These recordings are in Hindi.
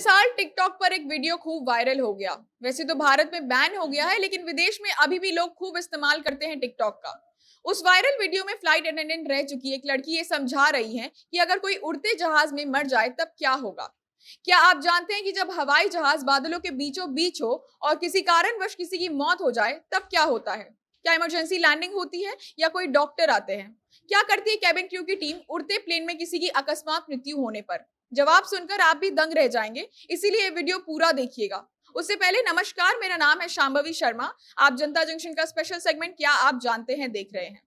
साल टिकटॉक पर एक वीडियो खूब वायरल हो गया। वैसे तो भारत में बैन हो गया है, लेकिन विदेश में अभी भी लोग खूब इस्तेमाल करते हैं टिकटॉक का। उस वायरल वीडियो में फ्लाइट अटेंडेंट रह चुकी एक लड़की ये समझा रही है कि अगर कोई उड़ते जहाज में मर जाए तब क्या होगा। क्या आप जानते हैं कि जब हवाई जहाज बादलों के बीचों बीच हो और किसी कारणवश किसी की मौत हो जाए तब क्या होता है? क्या इमरजेंसी लैंडिंग होती है या कोई डॉक्टर आते हैं? क्या करती है कैबिन क्रू की टीम उड़ते प्लेन में किसी की अकस्मात मृत्यु होने पर? जवाब सुनकर आप भी दंग रह जाएंगे, इसीलिए ये वीडियो पूरा देखिएगा। उससे पहले नमस्कार, मेरा नाम है शांभवी शर्मा। आप जनता जंक्शन का स्पेशल सेगमेंट क्या आप जानते हैं देख रहे हैं।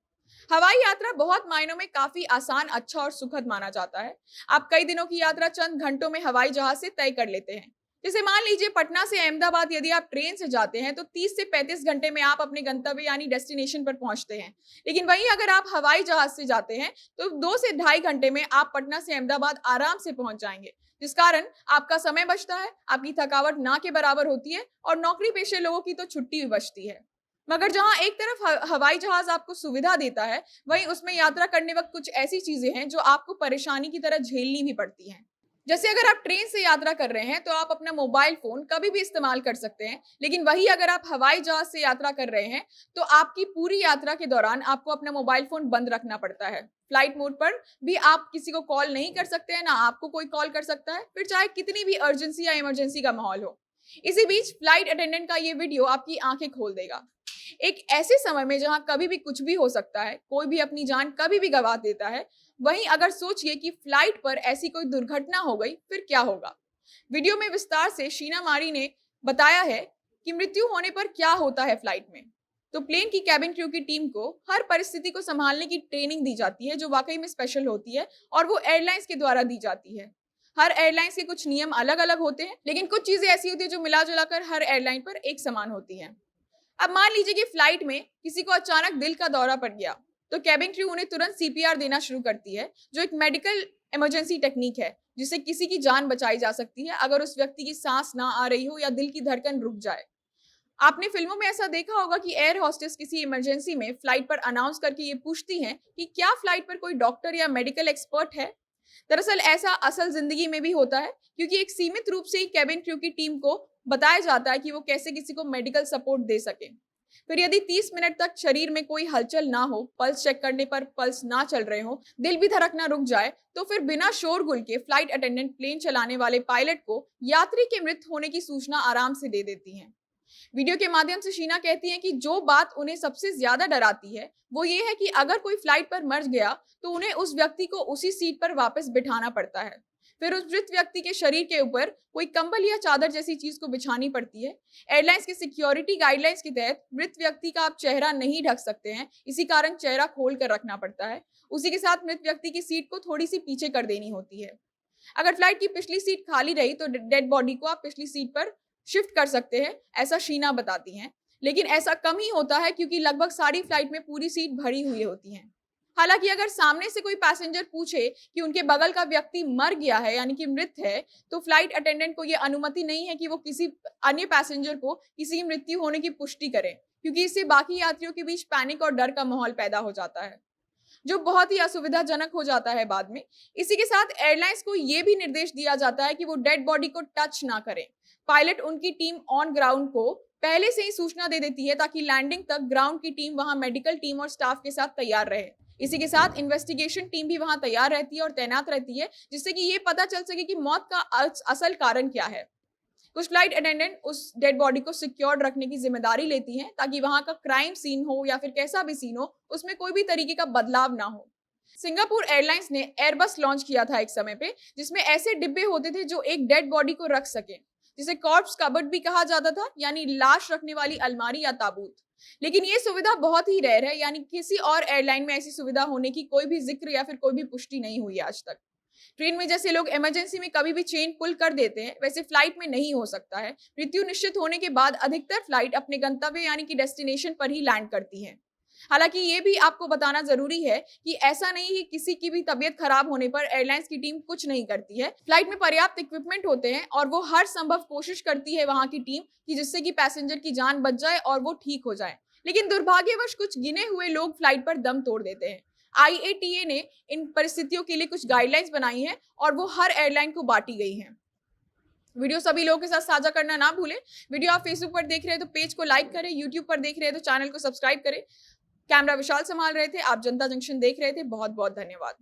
हवाई यात्रा बहुत मायनों में काफी आसान, अच्छा और सुखद माना जाता है। आप कई दिनों की यात्रा चंद घंटों में हवाई जहाज से तय कर लेते हैं। जैसे मान लीजिए पटना से अहमदाबाद यदि आप ट्रेन से जाते हैं तो 30 से 35 घंटे में आप अपने गंतव्य यानी डेस्टिनेशन पर पहुंचते हैं। लेकिन वहीं अगर आप हवाई जहाज से जाते हैं तो 2 से ढाई घंटे में आप पटना से अहमदाबाद आराम से पहुंच जाएंगे, जिस कारण आपका समय बचता है, आपकी थकावट ना के बराबर होती है और नौकरी पेशे लोगों की तो छुट्टी भी बचती है। मगर जहां एक तरफ हवाई जहाज आपको सुविधा देता है, वहीं उसमें यात्रा करने वक्त कुछ ऐसी चीजें हैं जो आपको परेशानी की तरह झेलनी भी पड़ती हैं। जैसे अगर आप ट्रेन से यात्रा कर रहे हैं तो आप अपना मोबाइल फोन कभी भी इस्तेमाल कर सकते हैं, लेकिन वही अगर आप हवाई जहाज से यात्रा कर रहे हैं तो आपकी पूरी यात्रा के दौरान आपको अपना मोबाइल फोन बंद रखना पड़ता है। फ्लाइट मोड पर भी आप किसी को कॉल नहीं कर सकते हैं, ना आपको कोई कॉल कर सकता है, फिर चाहे कितनी भी अर्जेंसी या इमरजेंसी का माहौल हो। इसी बीच फ्लाइट अटेंडेंट का ये वीडियो आपकी आंखें खोल देगा। एक ऐसे समय में जहां कभी भी कुछ भी हो सकता है, कोई भी अपनी जान कभी भी गंवा देता है, वहीं अगर सोचिए कि फ्लाइट पर ऐसी कोई दुर्घटना हो गई, फिर क्या होगा। वीडियो में विस्तार से शीना मारी ने बताया है कि मृत्यु होने पर क्या होता है फ्लाइट में। तो प्लेन की कैबिन क्रू की टीम को हर परिस्थिति को संभालने की ट्रेनिंग दी जाती है, जो वाकई में स्पेशल होती है और वो एयरलाइंस के द्वारा दी जाती है। हर एयरलाइंस के कुछ नियम अलग अलग होते हैं, लेकिन कुछ चीजें ऐसी होती है जो मिला जुला कर हर एयरलाइन पर एक समान होती है। अब मान लीजिए कि फ्लाइट में किसी को अचानक दिल का दौरा पड़ गया, तो कैबिन क्रू उन्हें तुरंत सीपीआर देना शुरू करती है, जो एक मेडिकल इमरजेंसी टेक्निक है जिससे किसी की जान बचाई जा सकती है अगर उस व्यक्ति की सांस ना आ रही हो या दिल की धड़कन रुक जाए। आपने फिल्मों में ऐसा देखा होगा कि एयर होस्टेस किसी इमरजेंसी में फ्लाइट पर अनाउंस करके ये पूछती हैं कि क्या फ्लाइट पर कोई डॉक्टर या मेडिकल एक्सपर्ट है। दरअसल ऐसा असल जिंदगी में भी होता है, क्योंकि एक सीमित रूप से ही कैबिन क्रू की टीम को बताया जाता है कि वो कैसे किसी को मेडिकल सपोर्ट दे सके। फिर यदि 30 मिनट तक शरीर में कोई हलचल ना हो, पल्स चेक करने पर पल्स ना चल रहे हो, दिल भी धड़कना रुक जाए, तो फिर बिना शोरगुल के फ्लाइट अटेंडेंट प्लेन चलाने वाले पायलट को यात्री के मृत होने की सूचना आराम से दे देती हैं। वीडियो के माध्यम से शीना कहती हैं कि जो बात उन्हें सबसे ज्यादा डराती है वो ये है कि अगर कोई फ्लाइट पर मर गया तो उन्हें उस व्यक्ति को उसी सीट पर वापस बिठाना पड़ता है। फिर उस मृत व्यक्ति के शरीर के ऊपर कोई कंबल या चादर जैसी चीज को बिछानी पड़ती है। एयरलाइंस की सिक्योरिटी गाइडलाइंस के तहत मृत व्यक्ति का आप चेहरा नहीं ढक सकते हैं, इसी कारण चेहरा खोल कर रखना पड़ता है। उसी के साथ मृत व्यक्ति की सीट को थोड़ी सी पीछे कर देनी होती है। अगर फ्लाइट की पिछली सीट खाली रही तो डेड बॉडी को आप पिछली सीट पर शिफ्ट कर सकते हैं, ऐसा शीना बताती हैं। लेकिन ऐसा कम ही होता है, क्योंकि लगभग सारी फ्लाइट में पूरी सीट भरी हुई होती हैं। हालांकि अगर सामने से कोई पैसेंजर पूछे कि उनके बगल का व्यक्ति मर गया है यानी कि मृत है, तो फ्लाइट अटेंडेंट को यह अनुमति नहीं है कि वो किसी अन्य पैसेंजर को किसी की मृत्यु होने की पुष्टि करें, क्योंकि इससे बाकी यात्रियों के बीच पैनिक और डर का माहौल पैदा हो जाता है, जो बहुत ही असुविधाजनक हो जाता है बाद में। इसी के साथ एयरलाइंस को यह भी निर्देश दिया जाता है कि वो डेड बॉडी को टच ना करें। पायलट उनकी टीम ऑन ग्राउंड को पहले से ही सूचना दे देती है ताकि लैंडिंग तक ग्राउंड की टीम वहां मेडिकल टीम और स्टाफ के साथ तैयार रहे। इसी के साथ इन्वेस्टिगेशन टीम भी वहां तैयार रहती है और तैनात रहती है, जिससे कि ये पता चल सके कि मौत का असल कारण क्या है। कुछ फ्लाइट अटेंडेंट उस डेड बॉडी को सिक्योर्ड रखने की जिम्मेदारी लेती हैं ताकि वहां का क्राइम सीन हो या फिर कैसा भी सीन हो, उसमें कोई भी तरीके का बदलाव ना हो। सिंगापुर एयरलाइंस ने एयरबस लॉन्च किया था एक समय पे, जिसमें ऐसे डिब्बे होते थे जो एक डेड बॉडी को रख सके, जिसे कॉर्प्स कबर्ड भी कहा जाता था, यानी लाश रखने वाली अलमारी या ताबूत। लेकिन ये सुविधा बहुत ही रेयर है, यानी किसी और एयरलाइन में ऐसी सुविधा होने की कोई भी जिक्र या फिर कोई भी पुष्टि नहीं हुई आज तक। ट्रेन में जैसे लोग इमरजेंसी में कभी भी चेन पुल कर देते हैं, वैसे फ्लाइट में नहीं हो सकता है। मृत्यु निश्चित होने के बाद अधिकतर फ्लाइट अपने गंतव्य यानी कि डेस्टिनेशन पर ही लैंड करती हैं। हालांकि ये भी आपको बताना जरूरी है कि ऐसा नहीं कि किसी की भी तबीयत खराब होने पर एयरलाइंस की टीम कुछ नहीं करती है। फ्लाइट में पर्याप्त इक्विपमेंट होते हैं और वो हर संभव कोशिश करती है वहां की टीम कि जिससे कि पैसेंजर की जान बच जाए और वो ठीक हो जाए। लेकिन दुर्भाग्यवश कुछ गिने हुए लोग फ्लाइट पर दम तोड़ देते हैं। IATA ने इन परिस्थितियों के लिए कुछ गाइडलाइंस बनाई हैं और वो हर एयरलाइन को बांटी गई हैं। वीडियो सभी लोगों के साथ साझा करना ना भूलें। वीडियो आप फेसबुक पर देख रहे हैं तो पेज को लाइक करें, यूट्यूब पर देख रहे हैं तो चैनल को सब्सक्राइब करें। कैमरा विशाल संभाल रहे थे, आप जनता जंक्शन देख रहे थे। बहुत बहुत धन्यवाद।